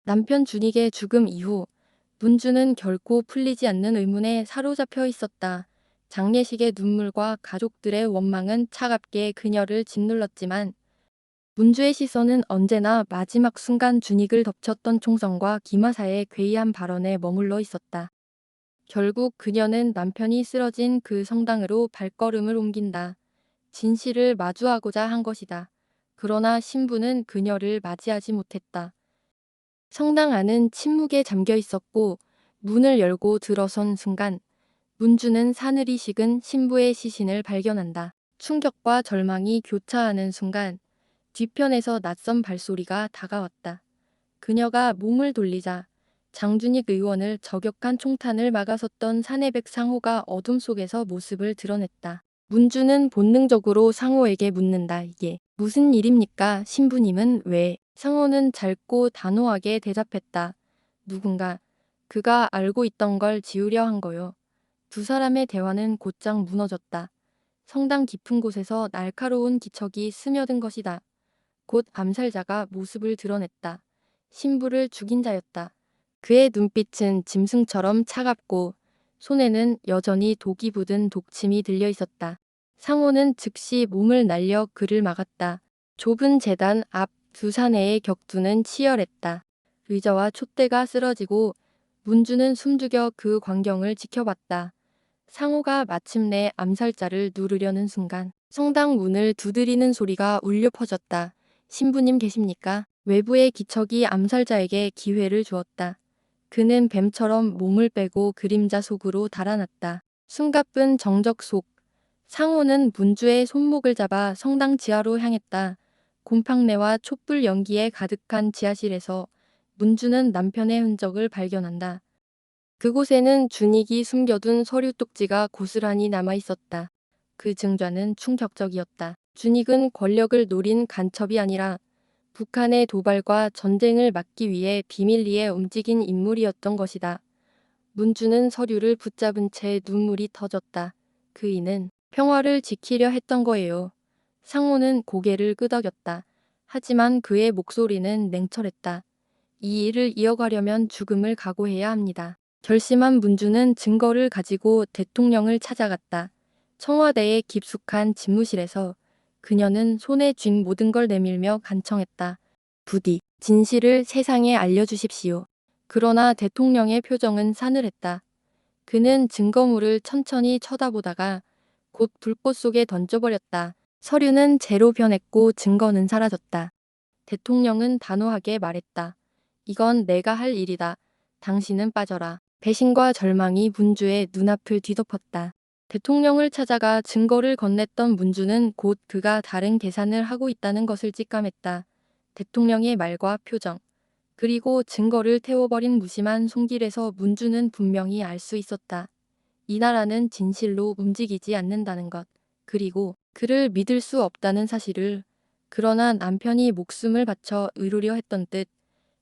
남편 준익의 죽음 이후 문주는 결코 풀리지 않는 의문에 사로잡혀 있었다. 장례식의 눈물과 가족들의 원망은 차갑게 그녀를 짓눌렀지만 문주의 시선은 언제나 마지막 순간 준익을 덮쳤던 총성과 김하사의 괴이한 발언에 머물러 있었다. 결국 그녀는 남편이 쓰러진 그 성당으로 발걸음을 옮긴다. 진실을 마주하고자 한 것이다. 그러나 신부는 그녀를 맞이하지 못했다. 성당 안은 침묵에 잠겨 있었고 문을 열고 들어선 순간 문주는 사늘이 식은 신부의 시신을 발견한다. 충격과 절망이 교차하는 순간 뒤편에서 낯선 발소리가 다가왔다. 그녀가 몸을 돌리자 장준익 의원을 저격한 총탄을 막아섰던 사내백 상호가 어둠 속에서 모습을 드러냈다. 문주는 본능적으로 상호에게 묻는다. 이게 무슨 일입니까? 신부님은 왜? 상호는 짧고 단호하게 대답했다. 누군가 그가 알고 있던 걸 지우려 한 거요. 두 사람의 대화는 곧장 무너졌다. 성당 깊은 곳에서 날카로운 기척이 스며든 것이다. 곧 암살자가 모습을 드러냈다. 신부를 죽인 자였다. 그의 눈빛은 짐승처럼 차갑고 손에는 여전히 독이 묻은 독침이 들려 있었다. 상호는 즉시 몸을 날려 그를 막았다. 좁은 제단 앞 두 사내의 격투는 치열했다. 의자와 촛대가 쓰러지고 문주는 숨죽여 그 광경을 지켜봤다. 상호가 마침내 암살자를 누르려는 순간 성당 문을 두드리는 소리가 울려 퍼졌다. 신부님 계십니까? 외부의 기척이 암살자에게 기회를 주었다. 그는 뱀처럼 몸을 빼고 그림자 속으로 달아났다. 숨가쁜 정적 속 상호는 문주의 손목을 잡아 성당 지하로 향했다. 곰팡내와 촛불 연기에 가득한 지하실에서 문주는 남편의 흔적을 발견한다. 그곳에는 준익이 숨겨둔 서류 쪽지가 고스란히 남아있었다. 그 증좌는 충격적이었다. 준익은 권력을 노린 간첩이 아니라 북한의 도발과 전쟁을 막기 위해 비밀리에 움직인 인물이었던 것이다. 문주는 서류를 붙잡은 채 눈물이 터졌다. 그 이는 평화를 지키려 했던 거예요. 상호는 고개를 끄덕였다. 하지만 그의 목소리는 냉철했다. 이 일을 이어가려면 죽음을 각오해야 합니다. 결심한 문주는 증거를 가지고 대통령을 찾아갔다. 청와대의 깊숙한 집무실에서 그녀는 손에 쥔 모든 걸 내밀며 간청했다. 부디 진실을 세상에 알려주십시오. 그러나 대통령의 표정은 사늘했다. 그는 증거물을 천천히 쳐다보다가 곧 불꽃 속에 던져버렸다. 서류는 재로 변했고 증거는 사라졌다. 대통령은 단호하게 말했다. 이건 내가 할 일이다. 당신은 빠져라. 배신과 절망이 문주의 눈앞을 뒤덮었다. 대통령을 찾아가 증거를 건넸던 문주는 곧 그가 다른 계산을 하고 있다는 것을 직감했다. 대통령의 말과 표정, 그리고 증거를 태워버린 무심한 손길에서 문주는 분명히 알 수 있었다. 이 나라는 진실로 움직이지 않는다는 것, 그리고 그를 믿을 수 없다는 사실을. 그러나 남편이 목숨을 바쳐 이루려 했던 뜻,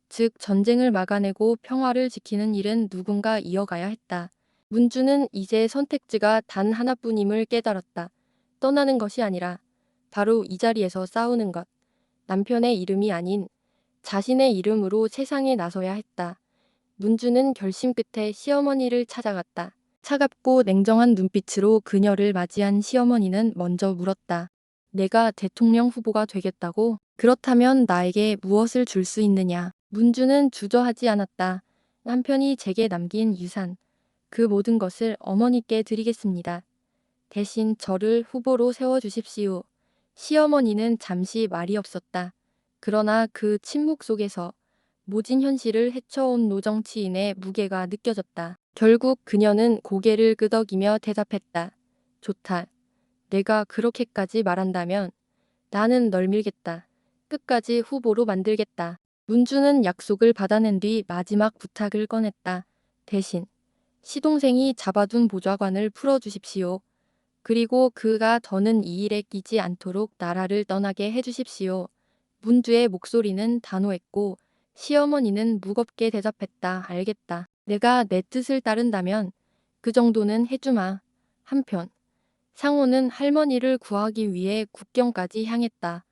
즉 전쟁을 막아내고 평화를 지키는 일은 누군가 이어가야 했다. 문주는 이제 선택지가 단 하나뿐임을 깨달았다. 떠나는 것이 아니라 바로 이 자리에서 싸우는 것. 남편의 이름이 아닌 자신의 이름으로 세상에 나서야 했다. 문주는 결심 끝에 시어머니를 찾아갔다. 차갑고 냉정한 눈빛으로 그녀를 맞이한 시어머니는 먼저 물었다. 내가 대통령 후보가 되겠다고? 그렇다면 나에게 무엇을 줄 수 있느냐? 문주는 주저하지 않았다. 남편이 제게 남긴 유산, 그 모든 것을 어머니께 드리겠습니다. 대신 저를 후보로 세워주십시오. 시어머니는 잠시 말이 없었다. 그러나 그 침묵 속에서 모진 현실을 헤쳐온 노정치인의 무게가 느껴졌다. 결국 그녀는 고개를 끄덕이며 대답했다. 좋다. 내가 그렇게까지 말한다면 나는 널 밀겠다. 끝까지 후보로 만들겠다. 문주는 약속을 받아낸 뒤 마지막 부탁을 꺼냈다. 대신 시동생이 잡아둔 보좌관을 풀어주십시오. 그리고 그가 더는 이 일에 끼지 않도록 나라를 떠나게 해주십시오. 문주의 목소리는 단호했고 시어머니는 무겁게 대답했다. 알겠다. 내가 내 뜻을 따른다면 그 정도는 해주마. 한편 상호는 할머니를 구하기 위해 국경까지 향했다.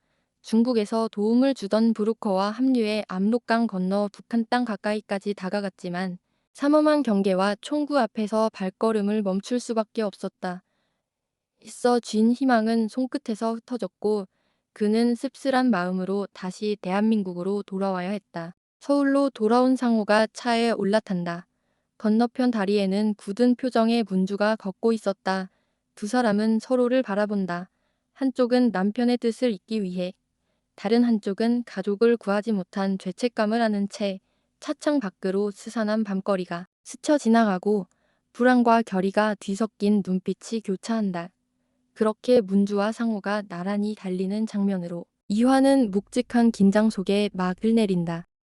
중국에서 도움을 주던 브로커와 합류해 압록강 건너 북한 땅 가까이까지 다가갔지만 삼엄한 경계와 총구 앞에서 발걸음을 멈출 수밖에 없었다. 있어 쥔 희망은 손끝에서 흩어졌고 그는 씁쓸한 마음으로 다시 대한민국으로 돌아와야 했다. 서울로 돌아온 상호가 차에 올라탄다. 건너편 다리에는 굳은 표정의 문주가 걷고 있었다. 두 사람은 서로를 바라본다. 한쪽은 남편의 뜻을 잇기 위해, 다른 한쪽은 가족을 구하지 못한 죄책감을 안은 채 차창 밖으로 스산한 밤거리가 스쳐 지나가고 불안과 결의가 뒤섞인 눈빛이 교차한다. 그렇게 문주와 상호가 나란히 달리는 장면으로 이화는 묵직한 긴장 속에 막을 내린다.